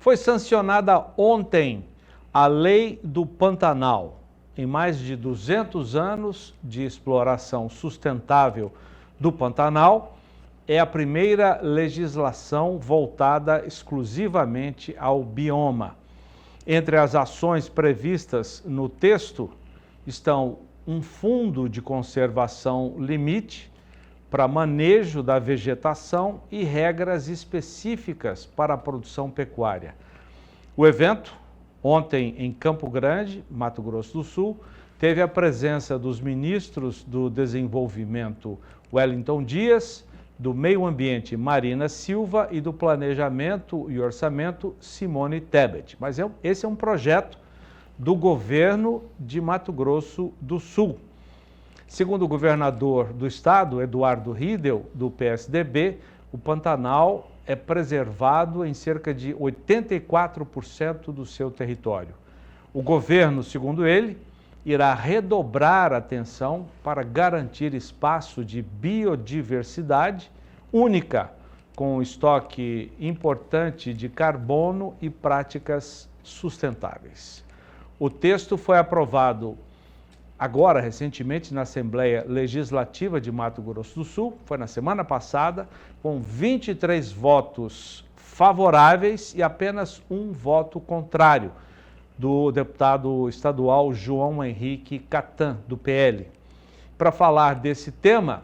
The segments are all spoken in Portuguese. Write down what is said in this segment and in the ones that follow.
Foi sancionada ontem a Lei do Pantanal. Em mais de 200 anos de exploração sustentável do Pantanal, é a primeira legislação voltada exclusivamente ao bioma. Entre as ações previstas no texto estão um fundo de conservação limite para manejo da vegetação e regras específicas para a produção pecuária. O evento, ontem em Campo Grande, Mato Grosso do Sul, teve a presença dos ministros do Desenvolvimento Wellington Dias, do Meio Ambiente Marina Silva e do Planejamento e Orçamento Simone Tebet. Mas esse é um projeto do governo de Mato Grosso do Sul. Segundo o governador do estado, Eduardo Riedel, do PSDB, o Pantanal é preservado em cerca de 84% do seu território. O governo, segundo ele, irá redobrar a atenção para garantir espaço de biodiversidade única, com estoque importante de carbono e práticas sustentáveis. O texto foi aprovado agora, recentemente, na Assembleia Legislativa de Mato Grosso do Sul, foi na semana passada, com 23 votos favoráveis e apenas um voto contrário, do deputado estadual João Henrique Catan, do PL. Para falar desse tema,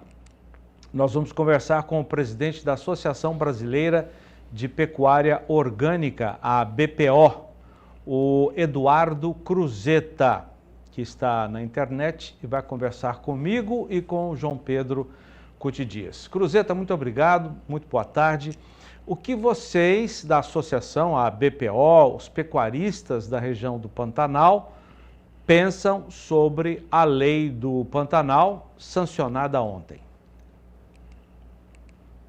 nós vamos conversar com o presidente da Associação Brasileira de Pecuária Orgânica, a BPO, o Eduardo Cruzeta, que está na internet e vai conversar comigo e com o João Pedro Cuti Dias. Cruzeta, muito obrigado, muito boa tarde. O que vocês da associação, a BPO, os pecuaristas da região do Pantanal, pensam sobre a lei do Pantanal sancionada ontem?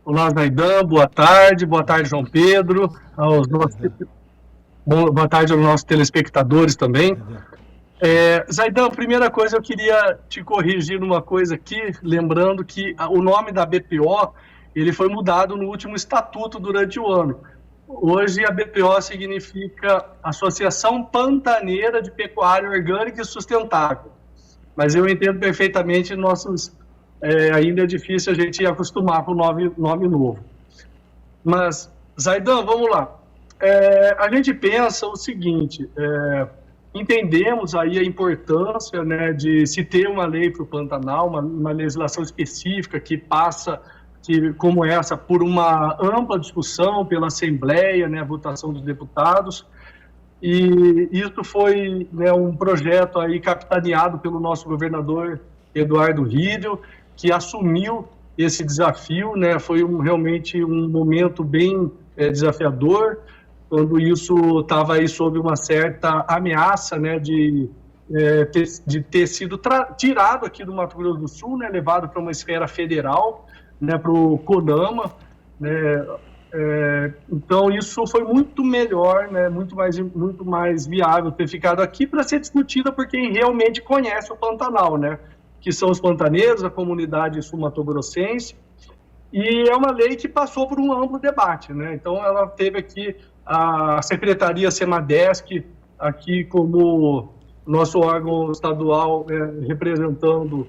Olá, Zaidan, boa tarde João Pedro, boa tarde aos nossos telespectadores também. Zaidan, primeira coisa, eu queria te corrigir numa coisa aqui, lembrando que o nome da BPO, ele foi mudado no último estatuto durante o ano. Hoje a BPO significa Associação Pantaneira de Pecuária Orgânica e Sustentável. Mas eu entendo perfeitamente ainda é difícil a gente acostumar com o nome novo. Mas, Zaidan, vamos lá. A gente pensa o seguinte, entendemos aí a importância, né, de se ter uma lei para o Pantanal, uma legislação específica que passa, como essa, por uma ampla discussão pela Assembleia, né, a votação dos deputados, e isso foi, né, um projeto aí capitaneado pelo nosso governador Eduardo Riedel, que assumiu esse desafio, né, foi realmente um momento bem desafiador, quando isso estava aí sob uma certa ameaça, né, de ter sido tirado aqui do Mato Grosso do Sul, né, levado para uma esfera federal, né, para o CONAMA, né, então isso foi muito melhor, né, muito mais viável ter ficado aqui para ser discutida por quem realmente conhece o Pantanal, né, que são os pantaneiros, a comunidade sul-mato-grossense, e é uma lei que passou por um amplo debate, né, então ela teve aqui a Secretaria Semadesc, aqui como nosso órgão estadual representando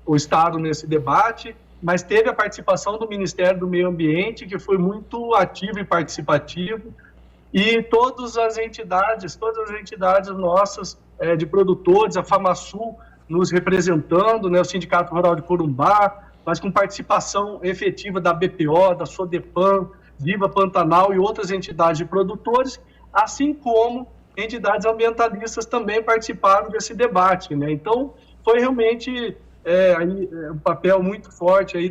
o Estado nesse debate, mas teve a participação do Ministério do Meio Ambiente, que foi muito ativo e participativo, e todas as entidades nossas de produtores, a FamaSul nos representando, né, o Sindicato Rural de Corumbá, mas com participação efetiva da BPO, da Sodepan, Viva Pantanal e outras entidades de produtores, assim como entidades ambientalistas também participaram desse debate, né? Então, foi realmente um papel muito forte aí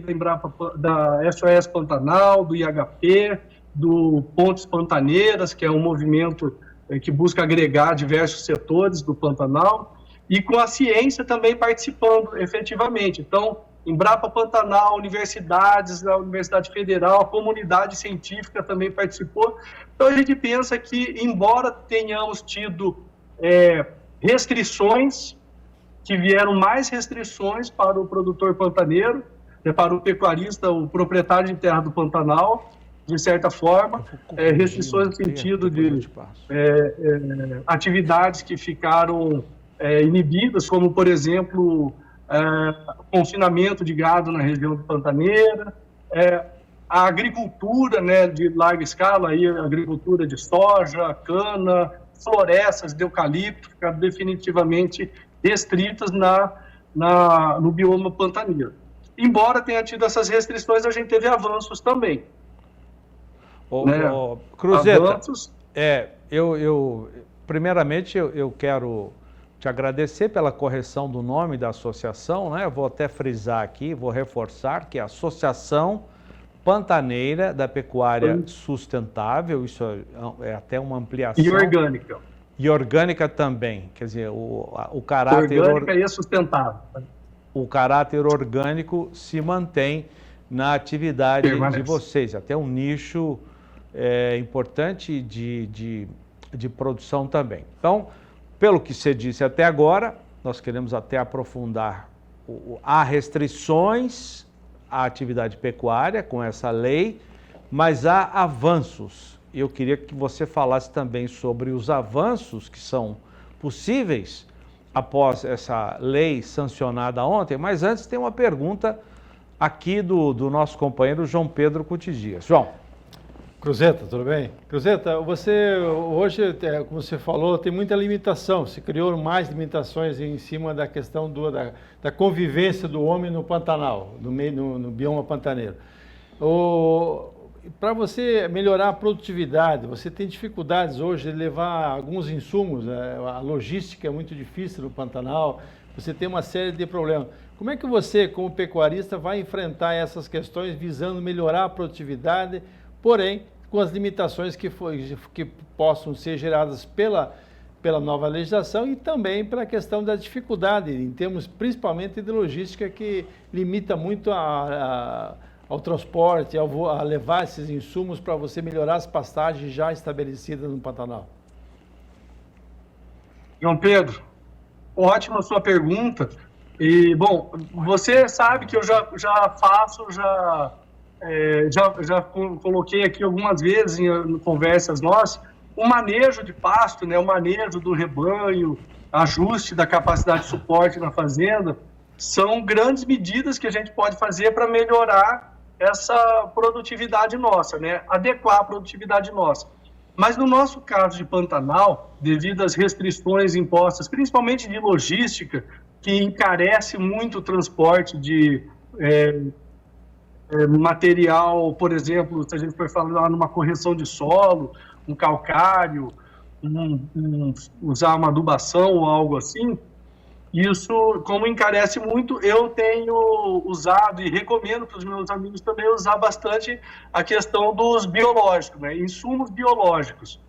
da SOS Pantanal, do IHP, do Pontes Pantaneiras, que é um movimento que busca agregar diversos setores do Pantanal, e com a ciência também participando efetivamente. Então, Embrapa Pantanal, universidades, a Universidade Federal, a comunidade científica também participou. Então a gente pensa que, embora tenhamos tido restrições, que vieram mais restrições para o produtor pantaneiro, para o pecuarista, o proprietário de terra do Pantanal, de certa forma, restrições no sentido de atividades que ficaram inibidas, como, por exemplo, confinamento de gado na região de Pantaneira, a agricultura, né, de larga escala, aí, a agricultura de soja, cana, florestas de eucalipto, ficaram definitivamente restritas no bioma pantaneiro. Embora tenha tido essas restrições, a gente teve avanços também. Cruzeta, avanços. Primeiramente eu quero te agradecer pela correção do nome da associação, né? Eu vou até frisar aqui, vou reforçar que é a Associação Pantaneira da Pecuária Sustentável, isso é até uma ampliação. E orgânica. E orgânica também, quer dizer, o caráter... Orgânica e sustentável. O caráter orgânico se mantém na atividade de vocês, até um nicho importante de produção também. Então, pelo que você disse até agora, nós queremos até aprofundar. Há restrições à atividade pecuária com essa lei, mas há avanços. Eu queria que você falasse também sobre os avanços que são possíveis após essa lei sancionada ontem, mas antes tem uma pergunta aqui do nosso companheiro João Pedro Cutidias. João. Cruzeta, tudo bem? Cruzeta, você hoje, como você falou, tem muita limitação, se criou mais limitações em cima da questão da convivência do homem no Pantanal, no bioma pantaneiro. Para você melhorar a produtividade, você tem dificuldades hoje de levar alguns insumos, a logística é muito difícil no Pantanal, você tem uma série de problemas. Como é que você, como pecuarista, vai enfrentar essas questões visando melhorar a produtividade, porém com as limitações que possam ser geradas pela nova legislação e também pela questão da dificuldade, em termos principalmente de logística, que limita muito ao transporte, a levar esses insumos para você melhorar as pastagens já estabelecidas no Pantanal? João Pedro, ótima a sua pergunta. E, bom, você sabe que eu já faço, já coloquei aqui algumas vezes em conversas nossas, o manejo de pasto, né, o manejo do rebanho, ajuste da capacidade de suporte na fazenda, são grandes medidas que a gente pode fazer para melhorar essa produtividade nossa, né, adequar a produtividade nossa. Mas no nosso caso de Pantanal, devido às restrições impostas, principalmente de logística, que encarece muito o transporte de material, por exemplo, se a gente for falar numa correção de solo, um calcário, usar uma adubação ou algo assim, isso, como encarece muito, eu tenho usado e recomendo para os meus amigos também usar bastante a questão dos biológicos, né? Insumos biológicos,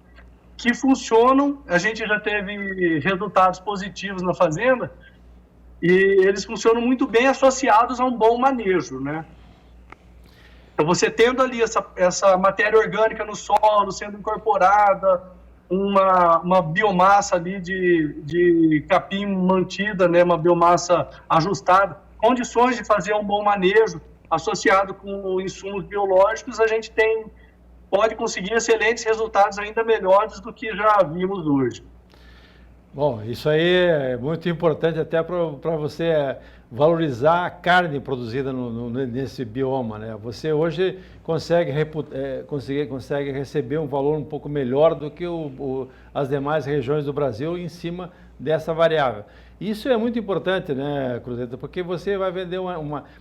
que funcionam, a gente já teve resultados positivos na fazenda, e eles funcionam muito bem associados a um bom manejo, né? Então, você tendo ali essa matéria orgânica no solo, sendo incorporada, uma biomassa ali de capim mantida, né, uma biomassa ajustada, condições de fazer um bom manejo associado com insumos biológicos, a gente pode conseguir excelentes resultados ainda melhores do que já vimos hoje. Bom, isso aí é muito importante até para você valorizar a carne produzida nesse bioma, né? Você hoje consegue receber um valor um pouco melhor do que as demais regiões do Brasil em cima dessa variável. Isso é muito importante, né, Cruzeta? Porque você vai vender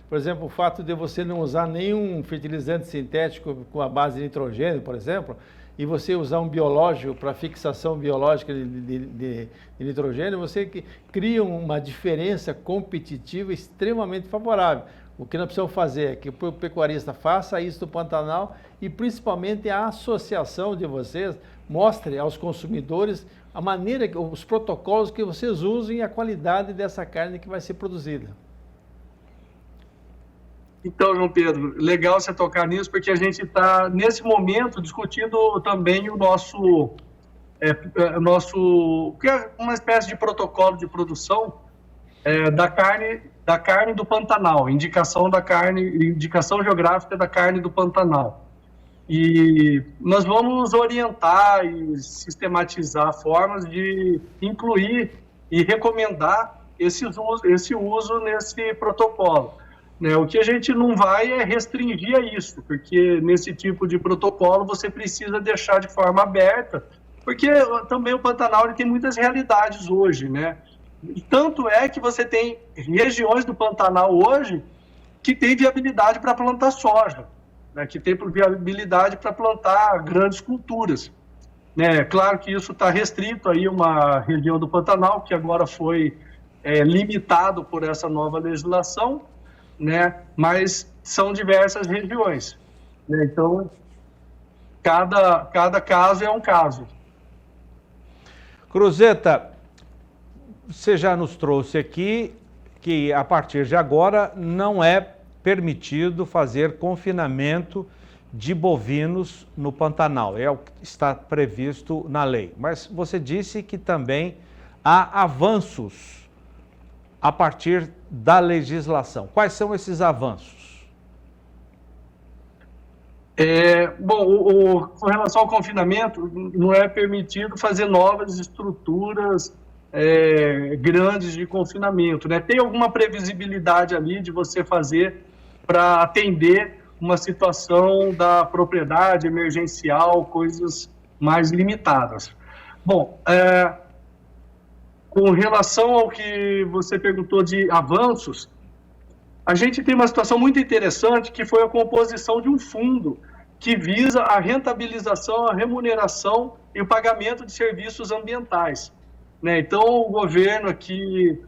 por exemplo, o fato de você não usar nenhum fertilizante sintético com a base de nitrogênio, por exemplo, e você usar um biológico para fixação biológica de nitrogênio, você cria uma diferença competitiva extremamente favorável. O que nós precisamos fazer é que o pecuarista faça isso no Pantanal e principalmente a associação de vocês mostre aos consumidores a maneira, os protocolos que vocês usam e a qualidade dessa carne que vai ser produzida. Então, João Pedro, legal você tocar nisso, porque a gente está, nesse momento, discutindo também o nosso, que é uma espécie de protocolo de produção da carne do Pantanal, indicação geográfica da carne do Pantanal. E nós vamos orientar e sistematizar formas de incluir e recomendar esse uso nesse protocolo. Né? O que a gente não vai é restringir a isso, porque nesse tipo de protocolo você precisa deixar de forma aberta, porque também o Pantanal ele tem muitas realidades hoje, né? E tanto é que você tem regiões do Pantanal hoje que tem viabilidade para plantar soja, né? Que tem viabilidade para plantar grandes culturas. Né? Claro que isso está restrito aí a uma região do Pantanal, que agora foi limitado por essa nova legislação, né? Mas são diversas regiões. Né? Então, cada caso é um caso. Cruzeta, você já nos trouxe aqui que a partir de agora não é permitido fazer confinamento de bovinos no Pantanal, é o que está previsto na lei. Mas você disse que também há avanços a partir da legislação. Quais são esses avanços? Bom, com relação ao confinamento, não é permitido fazer novas estruturas grandes de confinamento, né? Tem alguma previsibilidade ali de você fazer para atender uma situação da propriedade emergencial, coisas mais limitadas. Bom, com relação ao que você perguntou de avanços, a gente tem uma situação muito interessante que foi a composição de um fundo que visa a rentabilização, a remuneração e o pagamento de serviços ambientais. Né? Então, o governo aqui,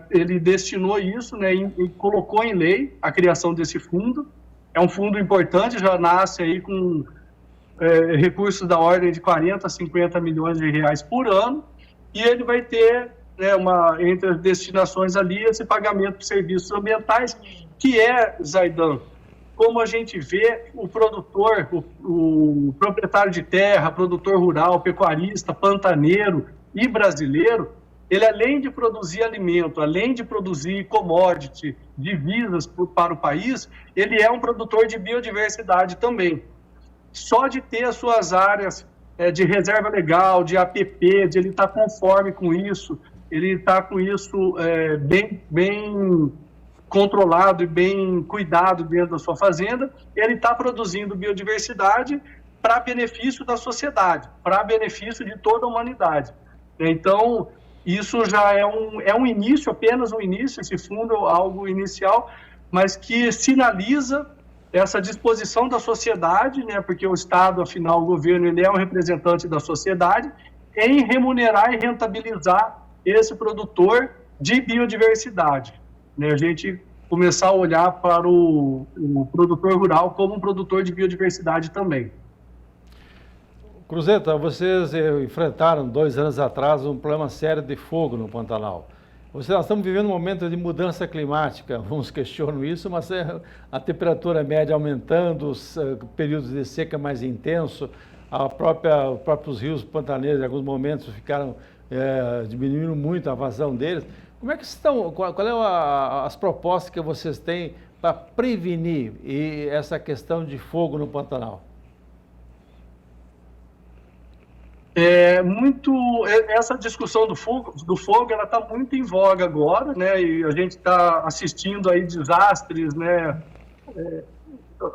ele destinou isso, né, e colocou em lei a criação desse fundo. É um fundo importante, já nasce aí com recursos da ordem de 40 a 50 milhões de reais por ano, e ele vai ter, né, entre as destinações ali, esse pagamento de serviços ambientais, que Zaidan, como a gente vê, o produtor, o proprietário de terra, produtor rural, pecuarista, pantaneiro e brasileiro, ele além de produzir alimento, além de produzir commodity, divisas para o país, ele é um produtor de biodiversidade também. Só de ter as suas áreas de reserva legal, de APP, de ele estar conforme com isso, ele está com isso bem controlado e bem cuidado dentro da sua fazenda, ele está produzindo biodiversidade para benefício da sociedade, para benefício de toda a humanidade. Então, isso já é um início, apenas um início, esse fundo é algo inicial, mas que sinaliza essa disposição da sociedade, né, porque o Estado, afinal, o governo, ele é um representante da sociedade, em remunerar e rentabilizar esse produtor de biodiversidade. Né, a gente começar a olhar para o produtor rural como um produtor de biodiversidade também. Cruzeta, vocês enfrentaram 2 anos atrás um problema sério de fogo no Pantanal. Nós estamos vivendo um momento de mudança climática, uns questionam isso, mas a temperatura média aumentando, os períodos de seca mais intensos, os próprios rios pantaneiros em alguns momentos ficaram diminuindo muito a vazão deles. Como é que estão, qual é as propostas que vocês têm para prevenir essa questão de fogo no Pantanal? Essa discussão do fogo ela está muito em voga agora, né? E a gente está assistindo aí desastres, né,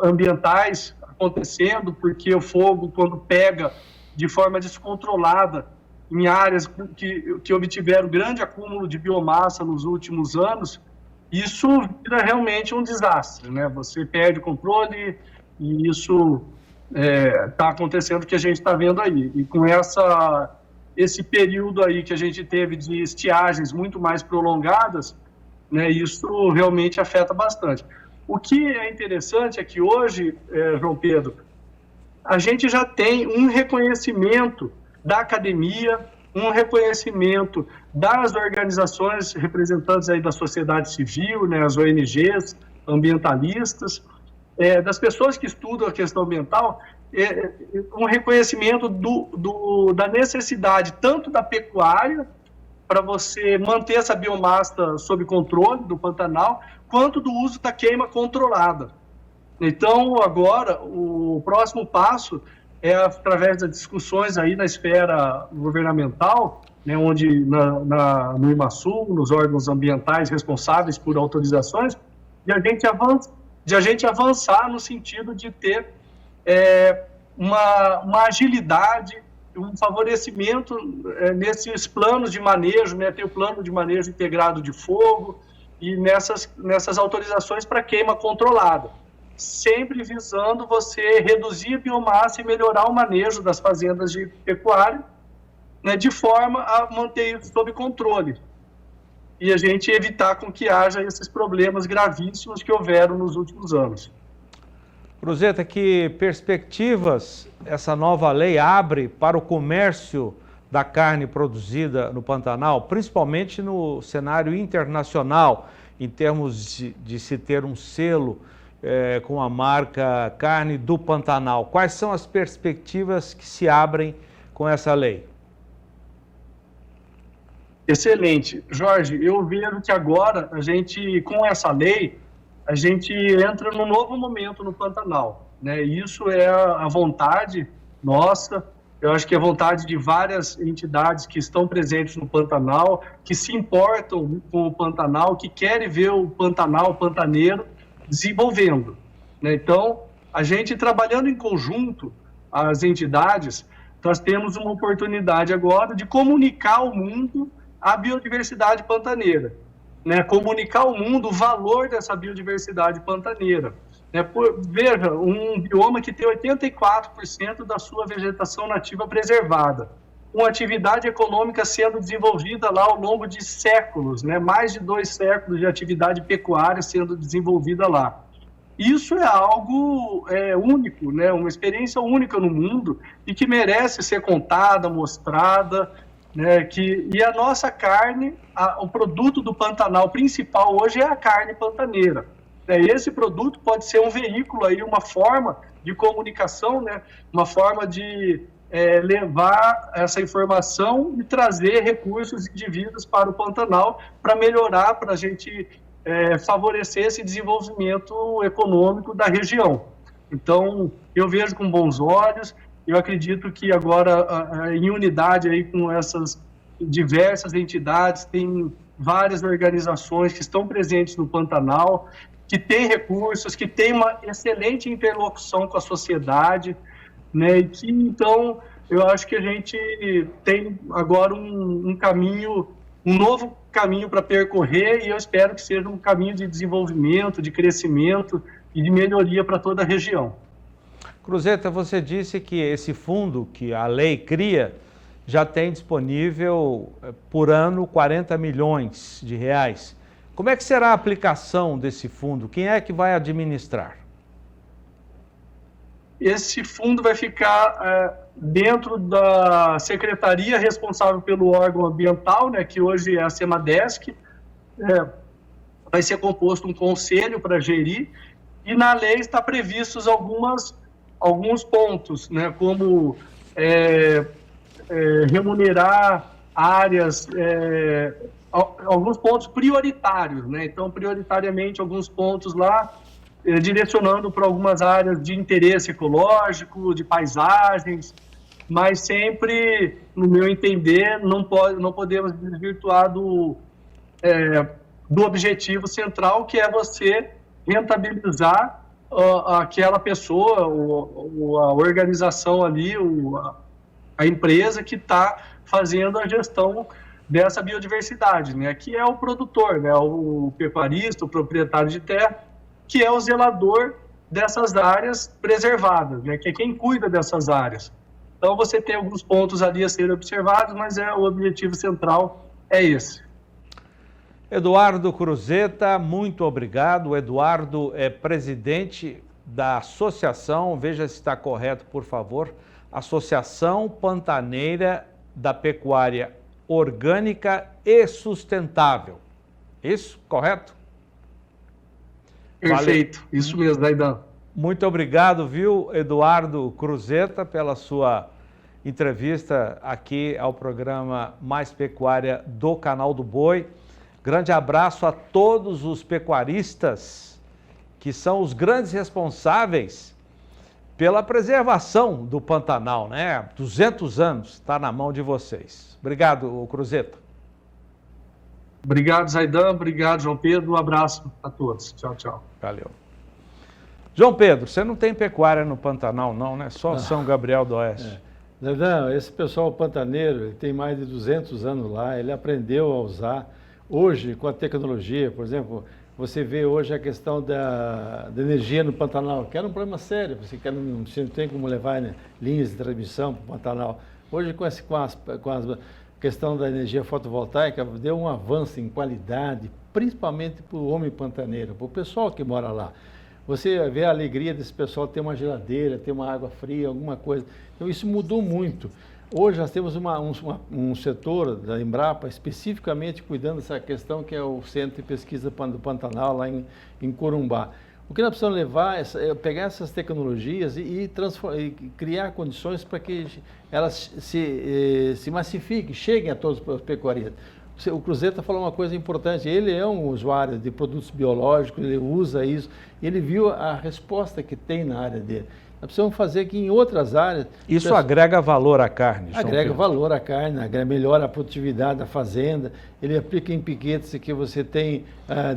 ambientais acontecendo, porque o fogo, quando pega de forma descontrolada em áreas que obtiveram grande acúmulo de biomassa nos últimos anos, isso vira realmente um desastre, né? Você perde o controle e isso está acontecendo o que a gente está vendo aí. E com esse período aí que a gente teve de estiagens muito mais prolongadas, né, isso realmente afeta bastante. O que é interessante é que hoje, João Pedro, a gente já tem um reconhecimento da academia, um reconhecimento das organizações representantes aí da sociedade civil, né, as ONGs, ambientalistas, das pessoas que estudam a questão ambiental, um reconhecimento da necessidade tanto da pecuária, para você manter essa biomassa sob controle do Pantanal, quanto do uso da queima controlada. Então, agora, o próximo passo é através das discussões aí na esfera governamental, né, onde no IMASUL, nos órgãos ambientais responsáveis por autorizações, de a gente avançar no sentido de ter uma agilidade, um favorecimento nesses planos de manejo, né, ter o plano de manejo integrado de fogo e nessas autorizações para queima controlada, sempre visando você reduzir a biomassa e melhorar o manejo das fazendas de pecuária, né, de forma a manter isso sob controle e a gente evitar com que haja esses problemas gravíssimos que houveram nos últimos anos. Cruzeta, que perspectivas essa nova lei abre para o comércio da carne produzida no Pantanal, principalmente no cenário internacional, em termos de se ter um selo com a marca Carne do Pantanal? Quais são as perspectivas que se abrem com essa lei? Excelente. Jorge, eu vejo que agora a gente, com essa lei, a gente entra num novo momento no Pantanal, né? Isso é a vontade nossa, eu acho que é a vontade de várias entidades que estão presentes no Pantanal, que se importam com o Pantanal, que querem ver o Pantanal, o pantaneiro, desenvolvendo, né? Então, a gente trabalhando em conjunto, as entidades, nós temos uma oportunidade agora de comunicar ao mundo a biodiversidade pantaneira, né? Comunicar ao mundo o valor dessa biodiversidade pantaneira. Veja, um bioma que tem 84% da sua vegetação nativa preservada, uma atividade econômica sendo desenvolvida lá ao longo de séculos, né? Mais de 2 séculos de atividade pecuária sendo desenvolvida lá. Isso é algo único, né? Uma experiência única no mundo e que merece ser contada, mostrada, né? E a nossa carne, o produto do Pantanal principal hoje é a carne pantaneira. Esse produto pode ser um veículo, aí, uma forma de comunicação, né? Uma forma de levar essa informação e trazer recursos e dividendos para o Pantanal para melhorar, para a gente favorecer esse desenvolvimento econômico da região. Então, eu vejo com bons olhos. Eu acredito que agora, em unidade aí com essas diversas entidades, tem várias organizações que estão presentes no Pantanal, que têm recursos, que têm uma excelente interlocução com a sociedade, né? E que, então, eu acho que a gente tem agora um caminho, um novo caminho para percorrer, e eu espero que seja um caminho de desenvolvimento, de crescimento e de melhoria para toda a região. Cruzeta, você disse que esse fundo que a lei cria já tem disponível por ano 40 milhões de reais. Como é que será a aplicação desse fundo? Quem é que vai administrar? Esse fundo vai ficar dentro da secretaria responsável pelo órgão ambiental, né, que hoje é a Semadesc. Vai ser composto um conselho para gerir, e na lei está previstos alguns pontos, né, como remunerar áreas, alguns pontos prioritários, né? Então, prioritariamente, alguns pontos lá, direcionando para algumas áreas de interesse ecológico, de paisagens, mas sempre, no meu entender, não podemos desvirtuar do objetivo central, que é você rentabilizar aquela pessoa, a organização ali, a empresa que está fazendo a gestão dessa biodiversidade, né? Que é o produtor, né? O pecuarista, o proprietário de terra, que é o zelador dessas áreas preservadas, né? Que é quem cuida dessas áreas. Então, você tem alguns pontos ali a serem observados, mas o objetivo central é esse. Eduardo Cruzeta, muito obrigado. O Eduardo é presidente da associação, veja se está correto, por favor, Associação Pantaneira da Pecuária Orgânica e Sustentável. Isso, correto? Perfeito, valeu. Isso mesmo, Zaidan. Muito obrigado, viu, Eduardo Cruzeta, pela sua entrevista aqui ao programa Mais Pecuária do Canal do Boi. Grande abraço a todos os pecuaristas que são os grandes responsáveis pela preservação do Pantanal, né? 200 anos, está na mão de vocês. Obrigado, Cruzeta. Obrigado, Zaidan. Obrigado, João Pedro. Um abraço a todos. Tchau, tchau. Valeu. João Pedro, você não tem pecuária no Pantanal, não, né? Só São Gabriel do Oeste. Zaidan, esse pessoal pantaneiro, ele tem mais de 200 anos lá, ele aprendeu a usar. Hoje, com a tecnologia, por exemplo, você vê hoje a questão da energia no Pantanal, que era um problema sério, você não tem como levar, né, linhas de transmissão para o Pantanal. Hoje, com a questão da energia fotovoltaica, deu um avanço em qualidade, principalmente para o homem pantaneiro, para o pessoal que mora lá. Você vê a alegria desse pessoal ter uma geladeira, ter uma água fria, alguma coisa. Então, isso mudou muito. Hoje nós temos um setor da Embrapa especificamente cuidando dessa questão, que é o Centro de Pesquisa do Pantanal, lá em Corumbá. O que nós precisamos levar é pegar essas tecnologias e criar condições para que elas se massifiquem, cheguem a todos os pecuaristas. O Cruzeta falou uma coisa importante, ele é um usuário de produtos biológicos, ele usa isso, ele viu a resposta que tem na área dele. Nós precisamos fazer que em outras áreas... Isso agrega valor à carne, João Agrega Pedro. valor à carne, melhora a produtividade da fazenda, ele aplica em piquetes que você tem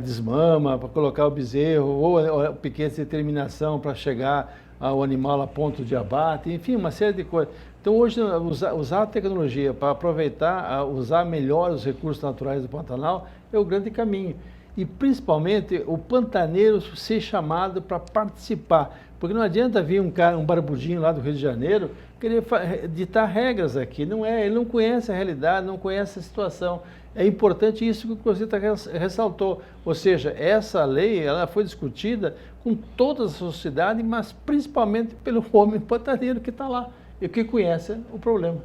desmama para colocar o bezerro, ou piquetes de terminação para chegar ao animal a ponto de abate, enfim, uma série de coisas. Então, hoje, usar a tecnologia para aproveitar, usar melhor os recursos naturais do Pantanal é o grande caminho. E, principalmente, o pantaneiro ser chamado para participar. Porque não adianta vir um barbudinho lá do Rio de Janeiro querer ditar regras aqui. Não é, ele não conhece a realidade, não conhece a situação. É importante isso que o Cruzeta ressaltou. Ou seja, essa lei ela foi discutida com toda a sociedade, mas principalmente pelo homem pantaneiro que está lá e que conhece o problema.